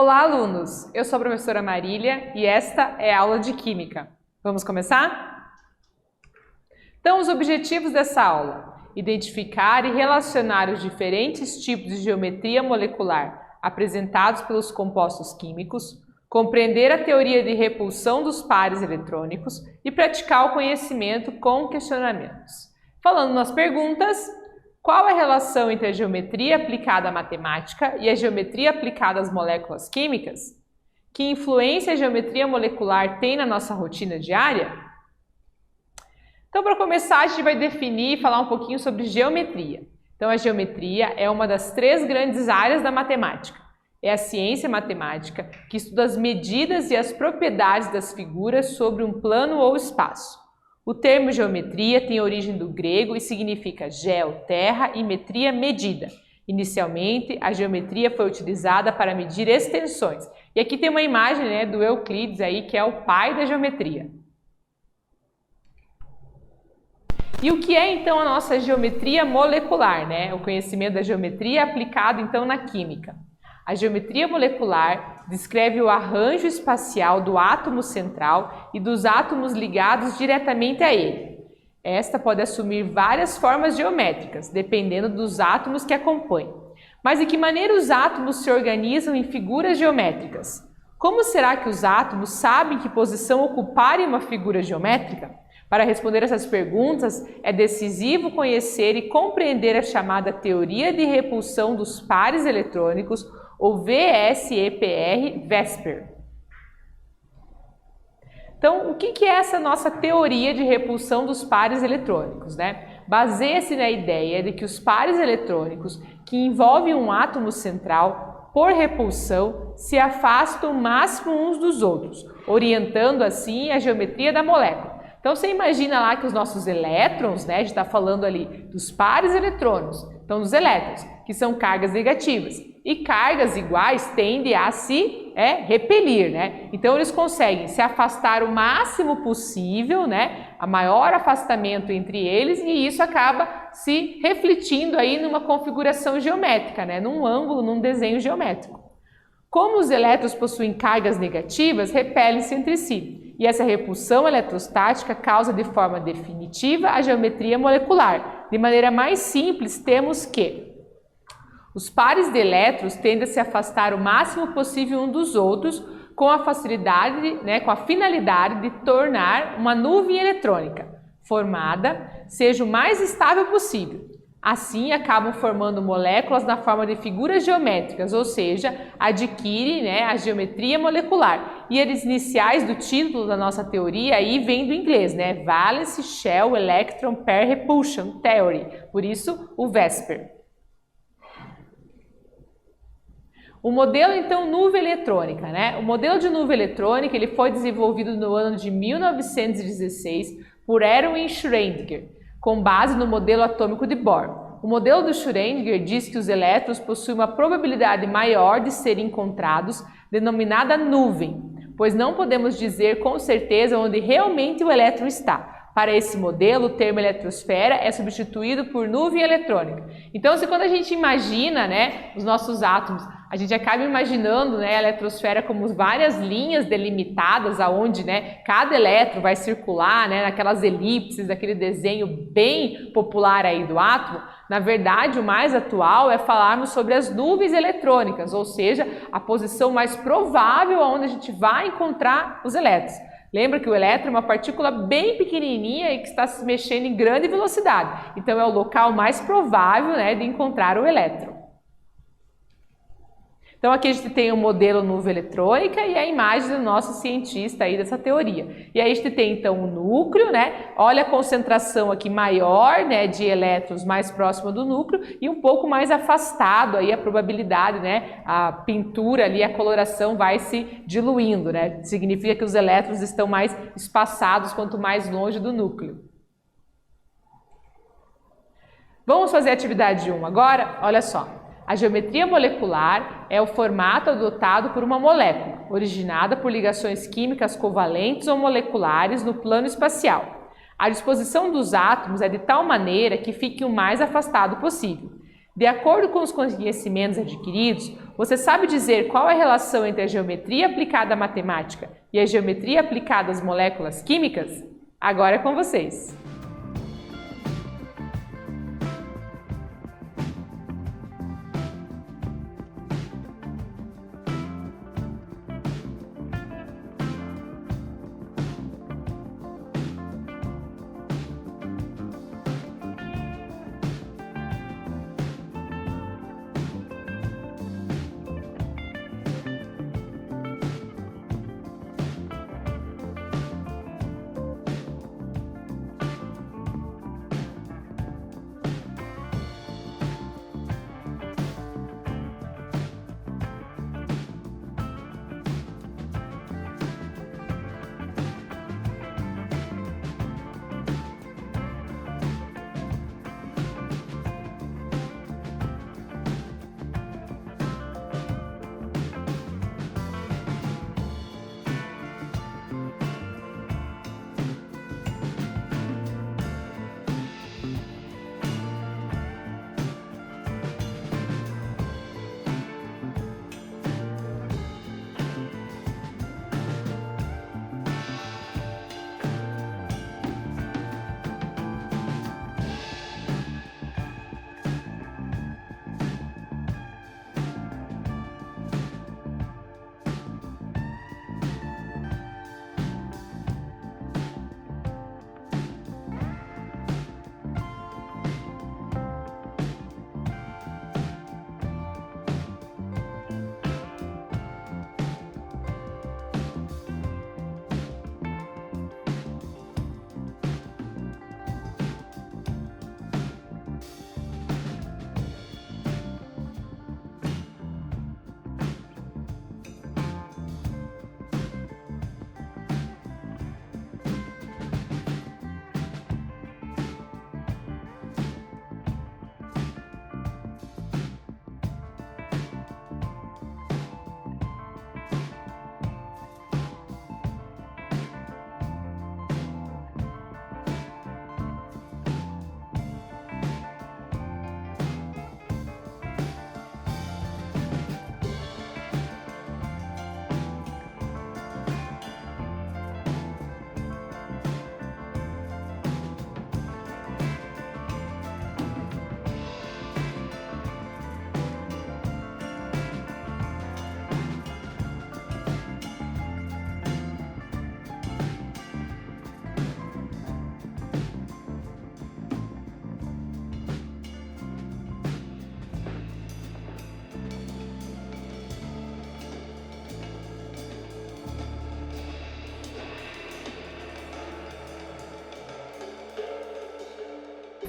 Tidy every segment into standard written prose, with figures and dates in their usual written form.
Olá, alunos! Eu sou a professora Marília e esta é a aula de Química. Vamos começar? Então, os objetivos dessa aula: identificar e relacionar os diferentes tipos de geometria molecular apresentados pelos compostos químicos, compreender a teoria de repulsão dos pares eletrônicos e praticar o conhecimento com questionamentos. Falando nas perguntas, qual é a relação entre a geometria aplicada à matemática e a geometria aplicada às moléculas químicas? Que influência a geometria molecular tem na nossa rotina diária? Então, para começar, a gente vai definir e falar um pouquinho sobre geometria. Então, a geometria é uma das três grandes áreas da matemática. É a ciência matemática que estuda as medidas e as propriedades das figuras sobre um plano ou espaço. O termo geometria tem origem do grego e significa geo, terra, e metria, medida. Inicialmente, a geometria foi utilizada para medir extensões. E aqui tem uma imagem, do Euclides, aí, que é o pai da geometria. E o que é, então, a nossa geometria molecular? O conhecimento da geometria aplicado, então, na química. A geometria molecular descreve o arranjo espacial do átomo central e dos átomos ligados diretamente a ele. Esta pode assumir várias formas geométricas, dependendo dos átomos que acompanham. Mas de que maneira os átomos se organizam em figuras geométricas? Como será que os átomos sabem que posição ocupar em uma figura geométrica? Para responder essas perguntas, é decisivo conhecer e compreender a chamada teoria de repulsão dos pares eletrônicos, ou VSEPR. Então, o que é essa nossa teoria de repulsão dos pares eletrônicos? Baseia-se na ideia de que os pares eletrônicos que envolvem um átomo central, por repulsão, se afastam o máximo uns dos outros, orientando assim a geometria da molécula. Então, você imagina lá que os nossos elétrons, a gente está falando ali dos pares eletrônicos, então dos elétrons, que são cargas negativas, e cargas iguais tendem a se repelir, Então, eles conseguem se afastar o máximo possível, a maior afastamento entre eles, e isso acaba se refletindo aí numa configuração geométrica, num ângulo, num desenho geométrico. Como os elétrons possuem cargas negativas, repelem-se entre si. E essa repulsão eletrostática causa de forma definitiva a geometria molecular. De maneira mais simples, temos que os pares de elétrons tendem a se afastar o máximo possível um dos outros com a facilidade, com a finalidade de tornar uma nuvem eletrônica formada seja o mais estável possível. Assim, acabam formando moléculas na forma de figuras geométricas, ou seja, adquirem a geometria molecular. E as iniciais do título da nossa teoria aí vem do inglês, Valence Shell Electron Pair Repulsion Theory, por isso o VSEPR. O modelo, então, nuvem eletrônica, O modelo de nuvem eletrônica ele foi desenvolvido no ano de 1916 por Erwin Schrödinger, com base no modelo atômico de Bohr. O modelo do Schrödinger diz que os elétrons possuem uma probabilidade maior de serem encontrados, denominada nuvem, pois não podemos dizer com certeza onde realmente o elétron está. Para esse modelo, o termo eletrosfera é substituído por nuvem eletrônica. Então, quando a gente imagina os nossos átomos, a gente acaba imaginando a eletrosfera como várias linhas delimitadas aonde cada elétron vai circular naquelas elipses, daquele desenho bem popular aí do átomo. Na verdade, o mais atual é falarmos sobre as nuvens eletrônicas, ou seja, a posição mais provável onde a gente vai encontrar os elétrons. Lembra que o elétron é uma partícula bem pequenininha e que está se mexendo em grande velocidade. Então, é o local mais provável de encontrar o elétron. Então, aqui a gente tem o modelo nuvem eletrônica e a imagem do nosso cientista aí dessa teoria. E aí a gente tem, então, o núcleo, Olha a concentração aqui maior, de elétrons mais próxima do núcleo e um pouco mais afastado aí a probabilidade, A pintura ali, a coloração vai se diluindo, Significa que os elétrons estão mais espaçados quanto mais longe do núcleo. Vamos fazer a atividade 1 agora? Olha só. A geometria molecular é o formato adotado por uma molécula, originada por ligações químicas covalentes ou moleculares no plano espacial. A disposição dos átomos é de tal maneira que fique o mais afastado possível. De acordo com os conhecimentos adquiridos, Você sabe dizer qual é a relação entre a geometria aplicada à matemática e a geometria aplicada às moléculas químicas? Agora é com vocês!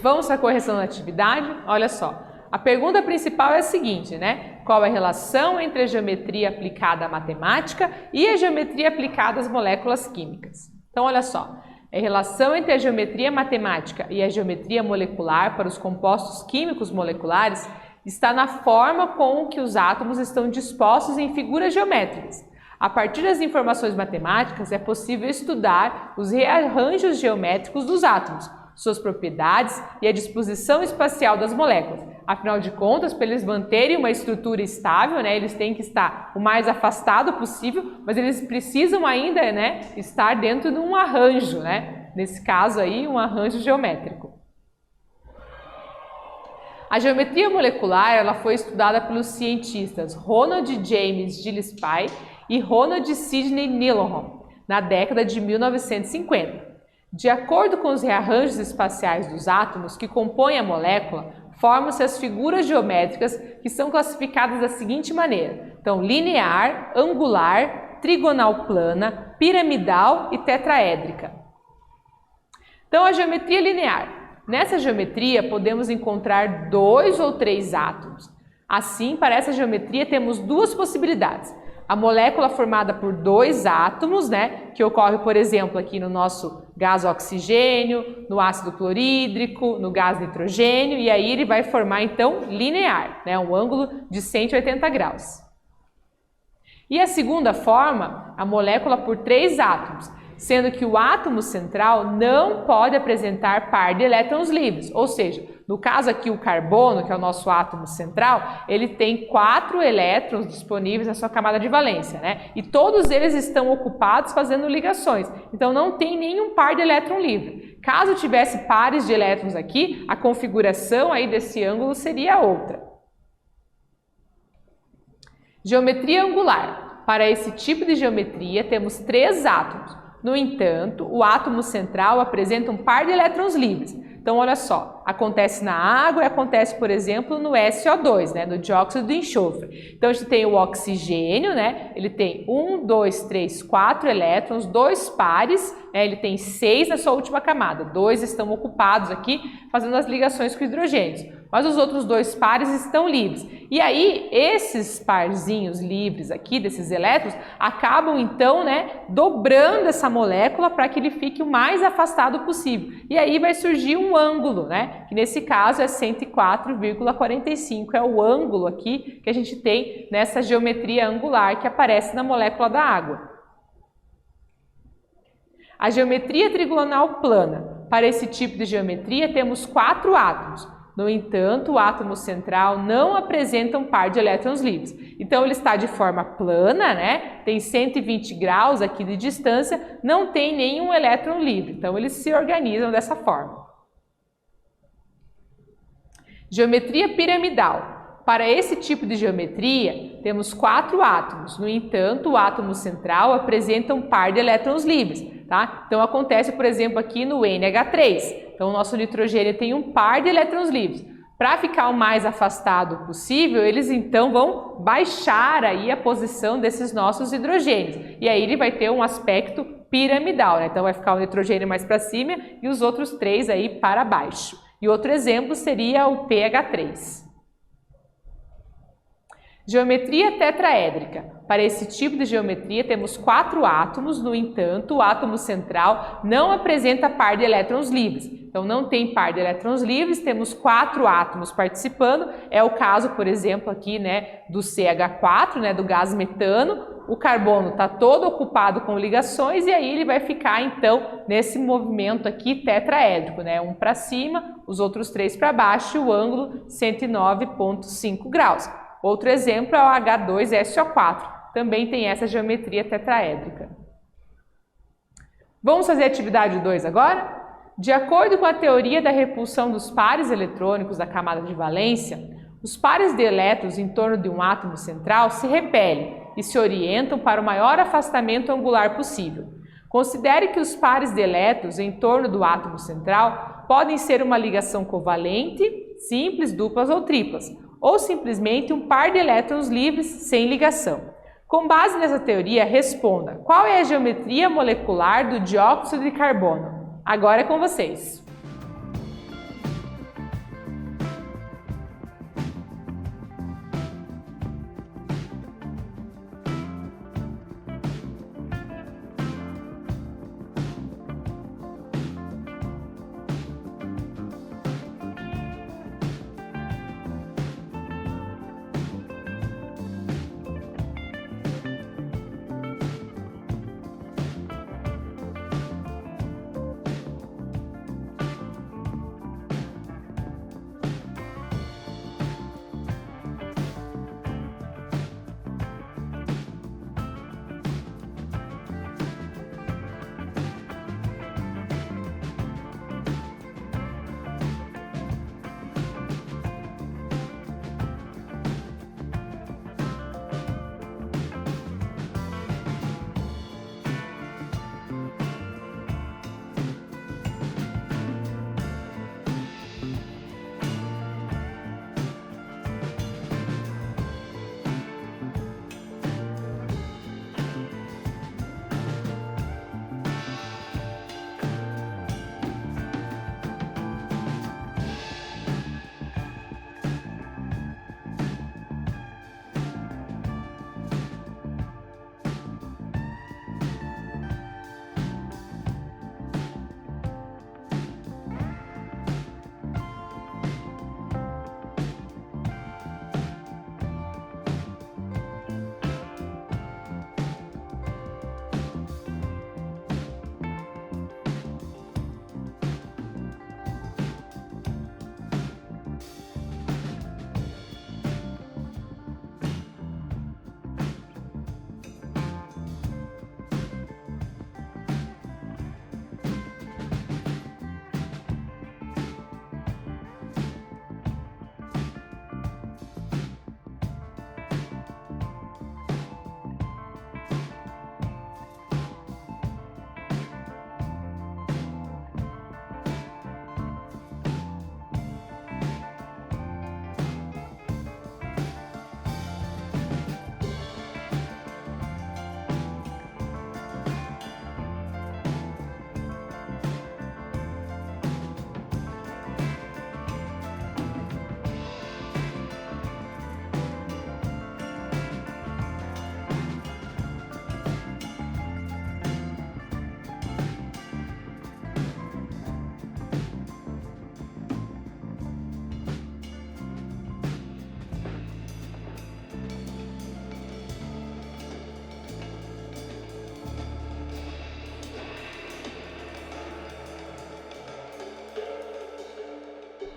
Vamos à correção da atividade? Olha só, a pergunta principal é a seguinte, né? Qual é a relação entre a geometria aplicada à matemática e a geometria aplicada às moléculas químicas? Então, olha só, a relação entre a geometria matemática e a geometria molecular para os compostos químicos moleculares está na forma com que os átomos estão dispostos em figuras geométricas. A partir das informações matemáticas, é possível estudar os rearranjos geométricos dos átomos, suas propriedades e a disposição espacial das moléculas. Afinal de contas, para eles manterem uma estrutura estável, né, eles têm que estar o mais afastado possível, mas eles precisam ainda, né, estar dentro de um arranjo, né? Nesse caso aí, um arranjo geométrico. A geometria molecular ela foi estudada pelos cientistas Ronald James Gillespie e Ronald Sidney Needham na década de 1950. De acordo com os rearranjos espaciais dos átomos que compõem a molécula, formam-se as figuras geométricas que são classificadas da seguinte maneira. Então, linear, angular, trigonal plana, piramidal e tetraédrica. Então, a geometria linear. Nessa geometria, podemos encontrar 2 ou 3 átomos. Assim, para essa geometria, temos duas possibilidades. A molécula formada por 2 átomos, né, que ocorre, por exemplo, aqui no nosso gás oxigênio, no ácido clorídrico, no gás nitrogênio, e aí ele vai formar, então, linear, né, um ângulo de 180 graus. E a segunda forma, a molécula por 3 átomos, sendo que o átomo central não pode apresentar par de elétrons livres, ou seja, No caso aqui, o carbono, que é o nosso átomo central, ele tem 4 elétrons disponíveis na sua camada de valência, né? E todos eles estão ocupados fazendo ligações. Então, não tem nenhum par de elétron livre. Caso tivesse pares de elétrons aqui, a configuração aí desse ângulo seria outra. Geometria angular. Para esse tipo de geometria, temos 3 átomos. No entanto, o átomo central apresenta um par de elétrons livres. Então, olha só, acontece na água e acontece, por exemplo, no SO2, né, no dióxido de enxofre. Então, a gente tem o oxigênio, né, ele tem 1, 2, 3, 4 elétrons, 2 pares, né, ele tem 6 na sua última camada. 2 estão ocupados aqui, fazendo as ligações com hidrogênios. Mas os outros 2 pares estão livres. E aí, esses parzinhos livres aqui, desses elétrons, acabam então, né, dobrando essa molécula para que ele fique o mais afastado possível. E aí vai surgir um ângulo, né, que nesse caso é 104,45, é o ângulo aqui que a gente tem nessa geometria angular que aparece na molécula da água. A geometria trigonal plana. Para esse tipo de geometria, temos 4 átomos. No entanto, o átomo central não apresenta um par de elétrons livres. Então, ele está de forma plana, né? Tem 120 graus aqui de distância, não tem nenhum elétron livre. Então, eles se organizam dessa forma. Geometria piramidal. Para esse tipo de geometria, temos 4 átomos. No entanto, o átomo central apresenta um par de elétrons livres. Tá? Então, acontece, por exemplo, aqui no NH3. Então, o nosso nitrogênio tem um par de elétrons livres. Para ficar o mais afastado possível, eles então vão baixar aí a posição desses nossos hidrogênios. E aí ele vai ter um aspecto piramidal, né? Então, vai ficar o nitrogênio mais para cima e os outros 3 aí para baixo. E outro exemplo seria o pH3. Geometria tetraédrica. Para esse tipo de geometria temos 4 átomos, no entanto, o átomo central não apresenta par de elétrons livres. Então, não tem par de elétrons livres, temos 4 átomos participando. É o caso, por exemplo, aqui, né, do CH4, né, do gás metano. O carbono está todo ocupado com ligações e aí ele vai ficar, então, nesse movimento aqui tetraédrico, né, um para cima, os outros 3 para baixo e o ângulo 109,5 graus. Outro exemplo é o H2SO4, também tem essa geometria tetraédrica. Vamos fazer a atividade 2 agora? De acordo com a teoria da repulsão dos pares eletrônicos da camada de valência, os pares de elétrons em torno de um átomo central se repelem e se orientam para o maior afastamento angular possível. Considere que os pares de elétrons em torno do átomo central podem ser uma ligação covalente, simples, duplas ou triplas, ou simplesmente um par de elétrons livres sem ligação. Com base nessa teoria, responda: qual é a geometria molecular do dióxido de carbono? Agora é com vocês.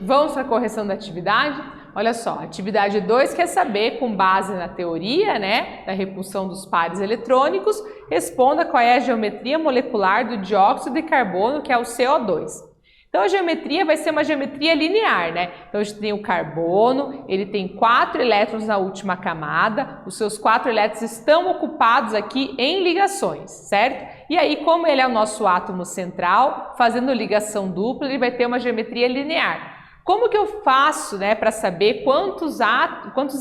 Vamos para a correção da atividade? Olha só, atividade 2 quer saber, com base na teoria, né, da repulsão dos pares eletrônicos, responda qual é a geometria molecular do dióxido de carbono, que é o CO2. Então, a geometria vai ser uma geometria linear, né? Então, a gente tem o carbono, ele tem 4 elétrons na última camada, os seus 4 elétrons estão ocupados aqui em ligações, certo? E aí, como ele é o nosso átomo central, fazendo ligação dupla, ele vai ter uma geometria linear. Como que eu faço, né, para saber quantos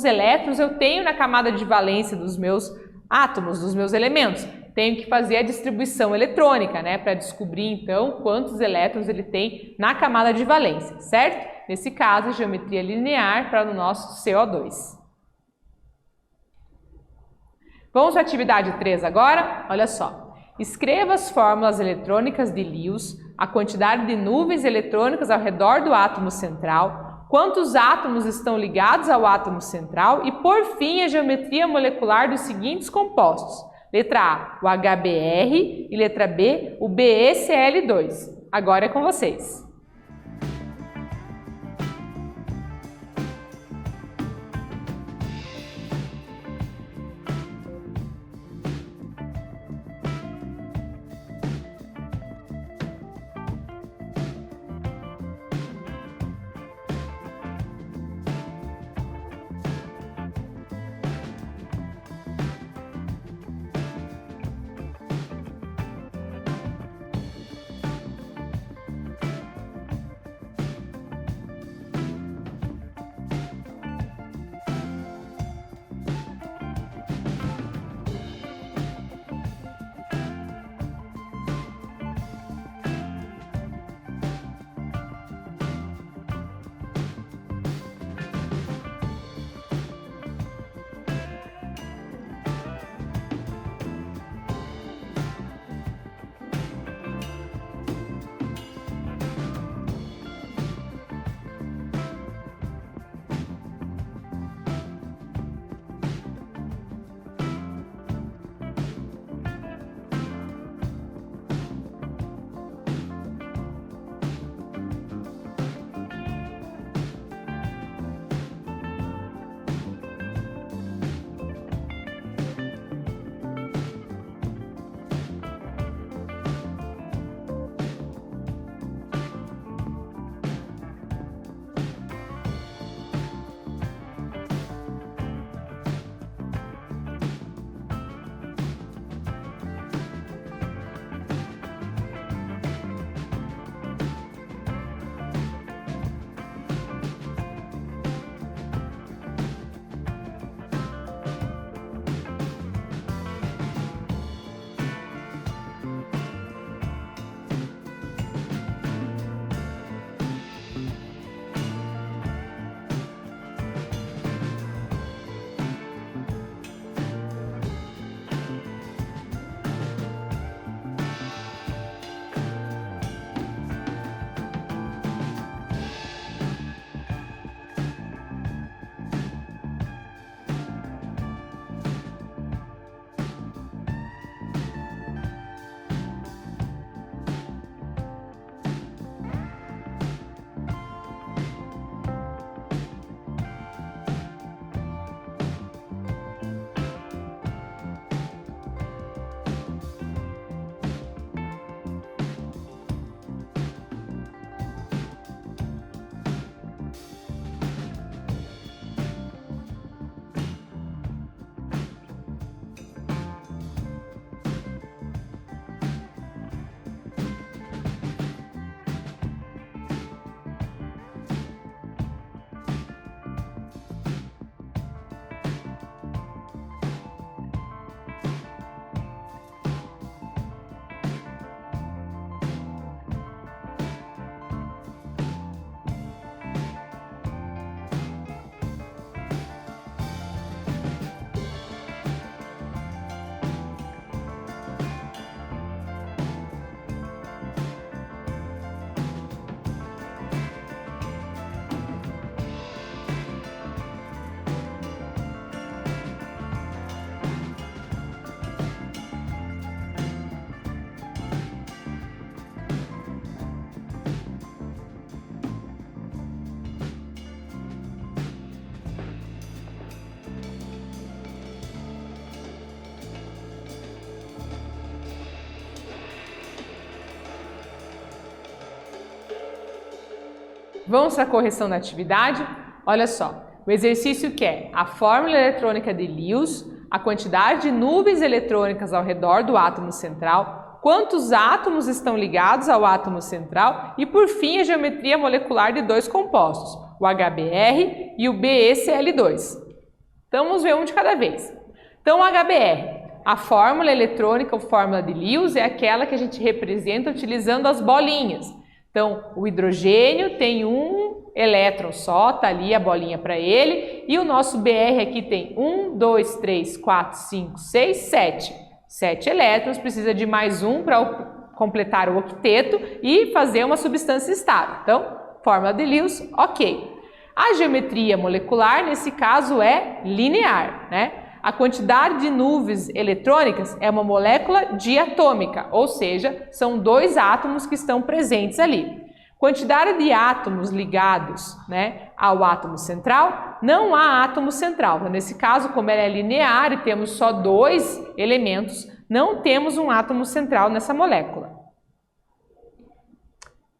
elétrons eu tenho na camada de valência dos meus átomos, dos meus elementos? Tenho que fazer a distribuição eletrônica, né, para descobrir então quantos elétrons ele tem na camada de valência, certo? Nesse caso, geometria linear para o nosso CO2. Vamos para a atividade 3 agora? Olha só. Escreva as fórmulas eletrônicas de Lewis, a quantidade de nuvens eletrônicas ao redor do átomo central, quantos átomos estão ligados ao átomo central e, por fim, a geometria molecular dos seguintes compostos. Letra A, o HBr e letra B, o BeCl2. Agora é com vocês. Vamos para a correção da atividade? Olha só, o exercício quer a fórmula eletrônica de Lewis, a quantidade de nuvens eletrônicas ao redor do átomo central, quantos átomos estão ligados ao átomo central e, por fim, a geometria molecular de dois compostos, o HBr e o BeCl2. Então, vamos ver um de cada vez. Então, o HBr, a fórmula eletrônica ou fórmula de Lewis é aquela que a gente representa utilizando as bolinhas. Então, o hidrogênio tem um elétron só, tá ali a bolinha para ele, e o nosso Br aqui tem 1, 2, 3, 4, 5, 6, 7. 7 elétrons, precisa de mais um para completar o octeto e fazer uma substância estável. Então, fórmula de Lewis, ok. A geometria molecular, nesse caso, é linear, né? A quantidade de nuvens eletrônicas é uma molécula diatômica, ou seja, são dois átomos que estão presentes ali. Quantidade de átomos ligados, né, ao átomo central, não há átomo central. Então, nesse caso, como ela é linear e temos só dois elementos, não temos um átomo central nessa molécula.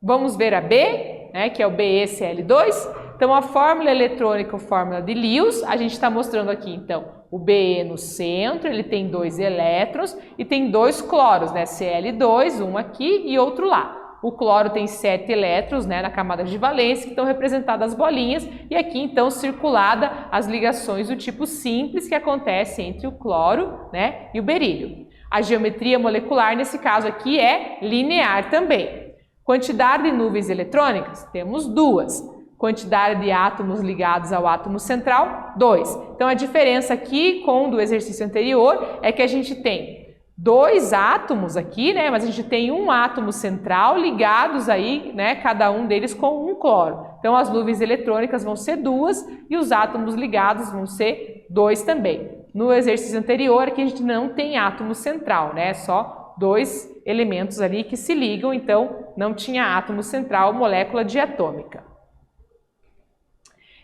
Vamos ver a B, né, que é o BeCl2. Então, a fórmula eletrônica, a fórmula de Lewis, a gente está mostrando aqui, então, o Be no centro, ele tem 2 elétrons e tem 2 cloros, né? Cl2, um aqui e outro lá. O cloro tem 7 elétrons, né, na camada de valência, que estão representadas as bolinhas, e aqui, então, circulada as ligações do tipo simples que acontecem entre o cloro, né, e o berílio. A geometria molecular, nesse caso aqui, é linear também. Quantidade de nuvens eletrônicas? Temos 2. Quantidade de átomos ligados ao átomo central, 2. Então, a diferença aqui com o do exercício anterior é que a gente tem 2 átomos aqui, né? Mas a gente tem um átomo central ligados aí, né? Cada um deles com um cloro. Então, as nuvens eletrônicas vão ser 2 e os átomos ligados vão ser 2 também. No exercício anterior, aqui a gente não tem átomo central, né? Só 2 elementos ali que se ligam, então não tinha átomo central, molécula diatômica.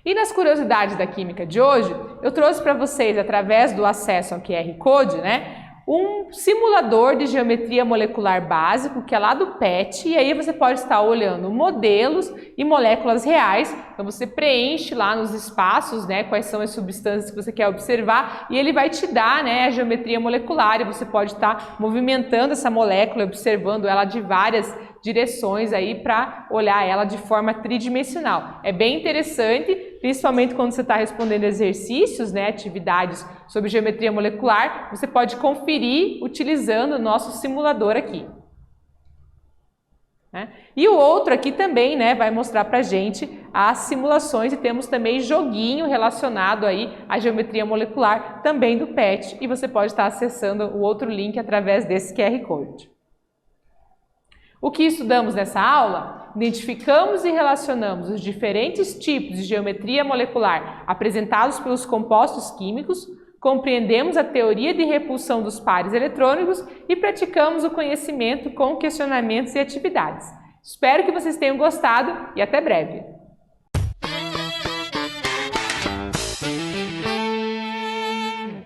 E nas curiosidades da química de hoje, eu trouxe para vocês, através do acesso ao QR Code, né, um simulador de geometria molecular básico, que é lá do PET, e aí você pode estar olhando modelos e moléculas reais. Então você preenche lá nos espaços, né, quais são as substâncias que você quer observar, e ele vai te dar, né, a geometria molecular, e você pode estar movimentando essa molécula, observando ela de várias direções aí para olhar ela de forma tridimensional. É bem interessante, principalmente quando você está respondendo exercícios, né, atividades sobre geometria molecular, você pode conferir utilizando o nosso simulador aqui. Né? E o outro aqui também, né, vai mostrar para a gente as simulações e temos também joguinho relacionado aí à geometria molecular também do PET, e você pode estar acessando o outro link através desse QR Code. O que estudamos nessa aula? Identificamos e relacionamos os diferentes tipos de geometria molecular apresentados pelos compostos químicos, compreendemos a teoria de repulsão dos pares eletrônicos e praticamos o conhecimento com questionamentos e atividades. Espero que vocês tenham gostado e até breve!